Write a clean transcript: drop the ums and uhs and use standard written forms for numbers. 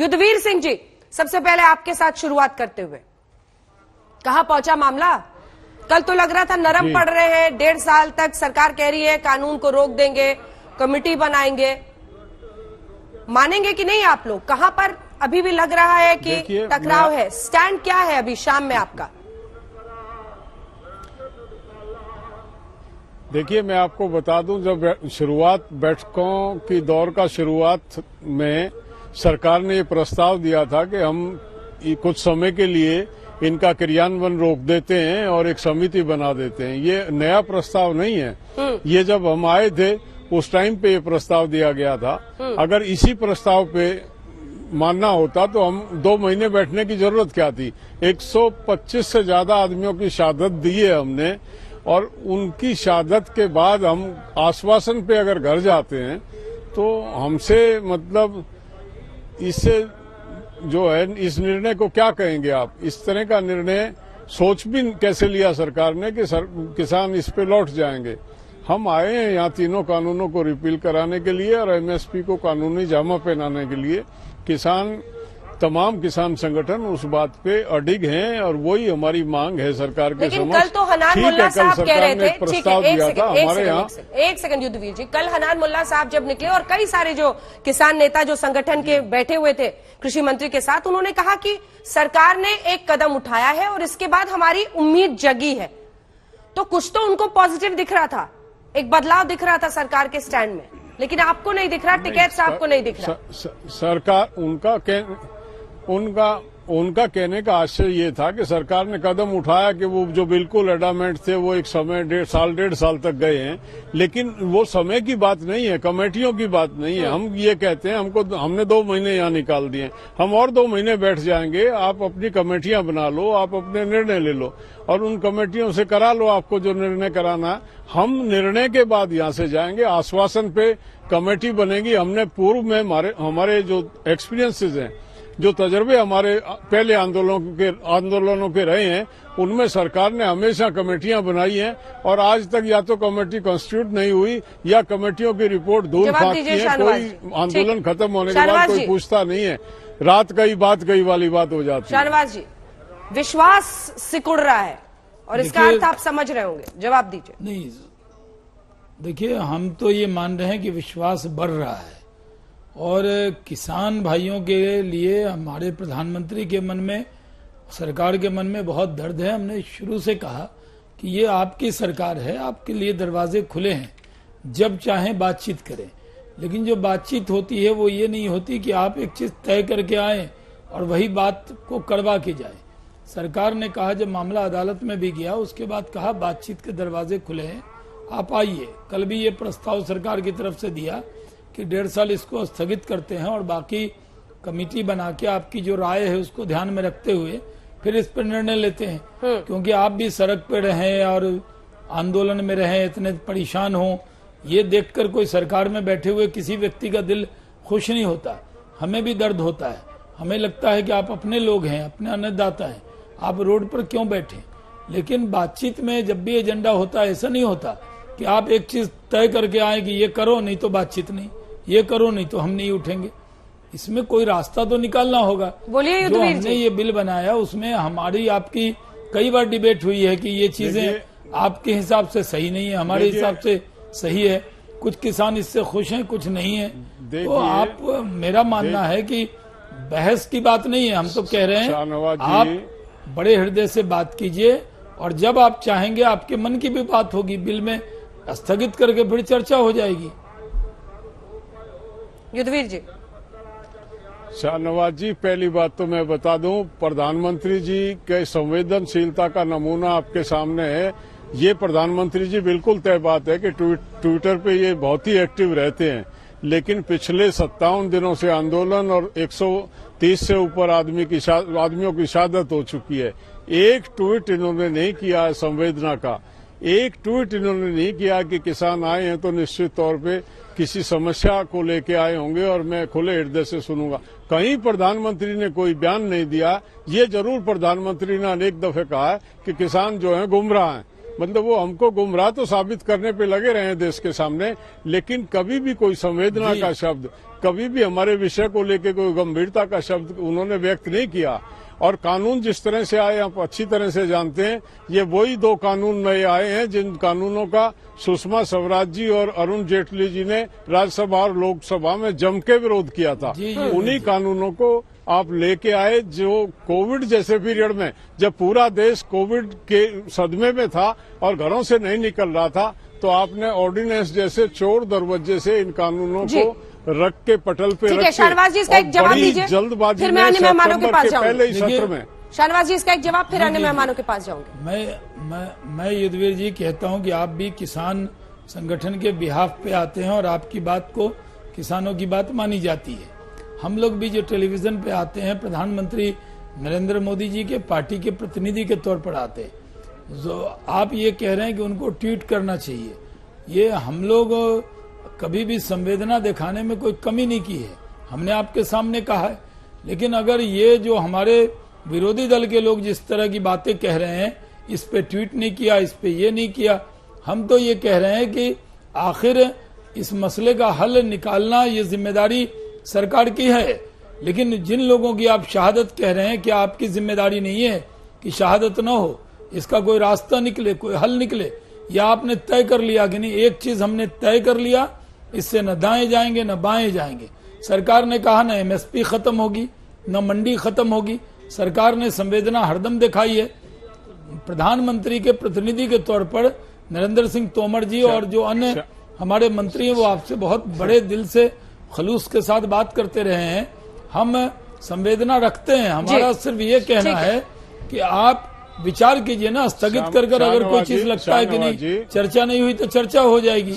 युद्धवीर सिंह जी, सबसे पहले आपके साथ शुरुआत करते हुए, कहां पहुंचा मामला? कल तो लग रहा था नरम पड़ रहे हैं, 1.5 साल तक सरकार कह रही है कानून को रोक देंगे, कमेटी बनाएंगे, मानेंगे कि नहीं आप लोग? कहां पर अभी भी लग रहा है कि टकराव है? स्टैंड क्या है अभी शाम में आपका? देखिए, मैं आपको बता दूं, जब शुरुआत बैठकों की दौर का शुरुआत में सरकार ने ये प्रस्ताव दिया था कि हम कुछ समय के लिए इनका क्रियान्वयन रोक देते हैं और एक समिति बना देते हैं। ये नया प्रस्ताव नहीं है। ये जब हम आए थे उस टाइम पे ये प्रस्ताव दिया गया था। अगर इसी प्रस्ताव पे मानना होता तो हम 2 महीने बैठने की जरूरत क्या थी? 125 से ज्यादा आदमियों की शहादत दी है हमने, और उनकी शहादत के बाद हम आश्वासन पे अगर घर जाते हैं तो हमसे मतलब इससे जो है, इस निर्णय को क्या कहेंगे आप? इस तरह का निर्णय सोच भी कैसे लिया सरकार ने कि किसान इस पे लौट जाएंगे? हम आए हैं यहाँ तीनों कानूनों को रिपील कराने के लिए और एमएसपी को कानूनी जामा पहनाने के लिए। तमाम किसान संगठन उस बात पे अडिग हैं और वही हमारी मांग है सरकार के समक्ष। कल तो हनान मुल्ला साहब कह रहे थे, प्रस्ताव दिया था हमारे यहाँ। एक सेकंड युद्धवीर जी, कल हनान मुल्ला साहब जब निकले और कई सारे जो किसान नेता जो संगठन के बैठे हुए थे कृषि मंत्री के साथ, उन्होंने कहा कि सरकार ने एक कदम उठाया है और इसके बाद हमारी उम्मीद जगी है। तो कुछ तो उनको पॉजिटिव दिख रहा था, एक बदलाव दिख रहा था सरकार के स्टैंड में, लेकिन आपको नहीं दिख रहा, टिकैत साहब को नहीं दिख रहा। सरकार उनका कहने का आशय ये था कि सरकार ने कदम उठाया कि वो जो बिल्कुल एडामेंट थे वो एक समय 1.5 साल तक गए हैं, लेकिन वो समय की बात नहीं है, कमेटियों की बात नहीं है। हम ये कहते हैं हमने 2 महीने यहाँ निकाल दिए, हम और 2 महीने बैठ जाएंगे, आप अपनी कमेटियां बना लो, आप अपने निर्णय ले लो और उन कमेटियों से करा लो आपको जो निर्णय कराना। हम निर्णय के बाद यहाँ से जाएंगे, आश्वासन पे कमेटी बनेगी। हमने पूर्व में हमारे जो एक्सपीरियंसेस हैं, जो तजर्बे हमारे पहले आंदोलनों के रहे हैं, उनमें सरकार ने हमेशा कमेटियां बनाई हैं और आज तक या तो कमेटी कॉन्स्टिट्यूट नहीं हुई या कमेटियों की रिपोर्ट धूल फाँकती है। कोई आंदोलन खत्म होने के बाद कोई पूछता नहीं है, रात कई बात कई वाली बात हो जाती है। शाहनवाज जी, विश्वास सिकुड़ रहा है और इसका अर्थ आप समझ रहे होंगे, जवाब दीजिए। नहीं, देखिए, हम तो ये मान रहे हैं कि विश्वास बढ़ रहा है और किसान भाइयों के लिए हमारे प्रधानमंत्री के मन में, सरकार के मन में बहुत दर्द है। हमने शुरू से कहा कि ये आपकी सरकार है, आपके लिए दरवाजे खुले हैं, जब चाहें बातचीत करें। लेकिन जो बातचीत होती है वो ये नहीं होती कि आप एक चीज तय करके आए और वही बात को करवा के जाए। सरकार ने कहा, जब मामला अदालत में भी गया उसके बाद कहा बातचीत के दरवाजे खुले हैं, आप आइए। कल भी ये प्रस्ताव सरकार की तरफ से दिया कि 1.5 साल इसको स्थगित करते हैं और बाकी कमेटी बना के आपकी जो राय है उसको ध्यान में रखते हुए फिर इस पर निर्णय लेते हैं। क्योंकि आप भी सड़क पे रहे और आंदोलन में रहे, इतने परेशान हो, ये देखकर कोई सरकार में बैठे हुए किसी व्यक्ति का दिल खुश नहीं होता। हमें भी दर्द होता है, हमें लगता है कि आप अपने लोग हैं, अपने अन्नदाता हैं, आप रोड पर क्यों बैठे। लेकिन बातचीत में जब भी एजेंडा होता है, ऐसा नहीं होता कि आप एक चीज तय करके आए कि ये करो नहीं तो बातचीत नहीं, ये करो नहीं तो हम नहीं उठेंगे। इसमें कोई रास्ता तो निकालना होगा। बोलिए, जो हमने ये बिल बनाया उसमें हमारी आपकी कई बार डिबेट हुई है कि ये चीजें आपके हिसाब से सही नहीं है, हमारे हिसाब से सही है। कुछ किसान इससे खुश हैं, कुछ नहीं है। तो आप, मेरा मानना है कि बहस की बात नहीं है, हम तो कह रहे हैं आप बड़े हृदय से बात कीजिए और जब आप चाहेंगे आपके मन की भी बात होगी, बिल में स्थगित करके फिर चर्चा हो जाएगी। युद्धवीर जी। शाहनवाज जी, पहली बात तो मैं बता दूं, प्रधानमंत्री जी के संवेदनशीलता का नमूना आपके सामने है। ये प्रधानमंत्री जी बिल्कुल तय बात है कि ट्विटर पे ये बहुत ही एक्टिव रहते हैं, लेकिन पिछले 57 दिनों से आंदोलन और 130 से ऊपर आदमियों की शहादत हो चुकी है। एक ट्वीट इन्होंने नहीं किया है संवेदना का, एक ट्वीट इन्होंने नहीं किया कि किसान आए हैं तो निश्चित तौर पे किसी समस्या को लेके आए होंगे और मैं खुले हृदय से सुनूंगा। कहीं प्रधानमंत्री ने कोई बयान नहीं दिया। ये जरूर प्रधानमंत्री ने अनेक दफे कहा है कि किसान जो है गुमराह हैं, मतलब वो हमको गुमराह तो साबित करने पे लगे रहे हैं देश के सामने, लेकिन कभी भी कोई संवेदना का शब्द, कभी भी हमारे विषय को लेकर कोई गंभीरता का शब्द उन्होंने व्यक्त नहीं किया। और कानून जिस तरह से आए आप अच्छी तरह से जानते हैं, ये वही 2 कानून नए आए हैं जिन कानूनों का सुषमा स्वराज जी और अरुण जेटली जी ने राज्यसभा और लोकसभा में जम के विरोध किया था। उन्हीं कानूनों को आप लेके आए जो कोविड जैसे पीरियड में, जब पूरा देश कोविड के सदमे में था और घरों से नहीं निकल रहा था, तो आपने ऑर्डिनेंस जैसे चोर दरवाजे से इन कानूनों को रख के पटल पे रख के, शाहनवाज जी इसका एक जवाब दीजिए, जल्दबाजी फिर मैं अन्य मेहमानों के पास जाऊंगी। पहले ही सत्र में शाहनवाज जी इसका एक जवाब, फिर अन्य मेहमानों के पास जाऊंगी। मैं युद्धवीर जी कहता हूं कि आप भी किसान संगठन के बिहाफ पे आते हैं और आपकी बात को, किसानों की बात मानी जाती है। हम लोग भी जो टेलीविजन पे आते हैं, प्रधानमंत्री नरेंद्र मोदी जी के पार्टी के प्रतिनिधि के तौर पर आते हैं। जो आप ये कह रहे हैं कि उनको ट्वीट करना चाहिए, ये हम लोग कभी भी संवेदना दिखाने में कोई कमी नहीं की है, हमने आपके सामने कहा है। लेकिन अगर ये जो हमारे विरोधी दल के लोग जिस तरह की बातें कह रहे हैं, इस पे ट्वीट नहीं किया, इस पे ये नहीं किया, हम तो ये कह रहे हैं कि आखिर इस मसले का हल निकालना ये जिम्मेदारी सरकार की है। लेकिन जिन लोगों की आप शहादत कह रहे हैं, क्या आपकी जिम्मेदारी नहीं है कि शहादत न हो, इसका कोई रास्ता निकले, कोई हल निकले? या आपने तय कर लिया कि नहीं, एक चीज हमने तय कर लिया, इससे न दाएं जाएंगे न बाएं जाएंगे। सरकार ने कहा न एमएसपी खत्म होगी, न मंडी खत्म होगी। सरकार ने संवेदना हरदम दिखाई है। प्रधानमंत्री के प्रतिनिधि के तौर पर नरेंद्र सिंह तोमर जी और जो अन्य हमारे मंत्री हैं, वो आपसे बहुत बड़े दिल से खलूस के साथ बात करते रहे हैं। हम संवेदना रखते हैं, हमारा सिर्फ ये कहना है कि आप विचार कीजिए ना, स्थगित कर अगर कोई चीज लगता है कि नहीं चर्चा नहीं हुई तो चर्चा हो जाएगी।